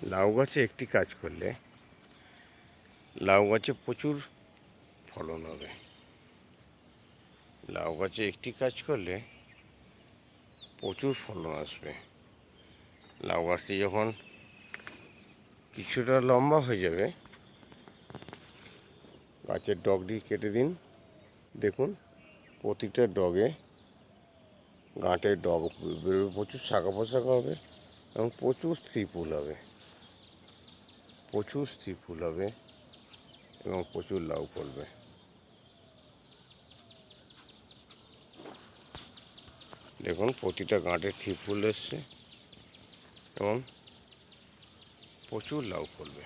লাউ গাছে একটি কাজ করলে লাউ গাছে প্রচুর ফলন হবে। লাউ গাছে একটি কাজ করলে প্রচুর ফলন আসবে। লাউ গাছটি যখন কিছুটা লম্বা হয়ে যাবে, গাছের ডগটি কেটে দিন। দেখুন প্রতিটা ডগে গাঁটের ডগ বেরোবে, প্রচুর শাখা পোশাখা হবে এবং প্রচুর স্ত্রী ফুল হবে, প্রচুর স্ত্রী ফুল হবে এবং প্রচুর লাউ ফলবে। দেখুন প্রতিটা গাঁটে স্ত্রী ফুল এসছে এবং প্রচুর লাউ ফলবে।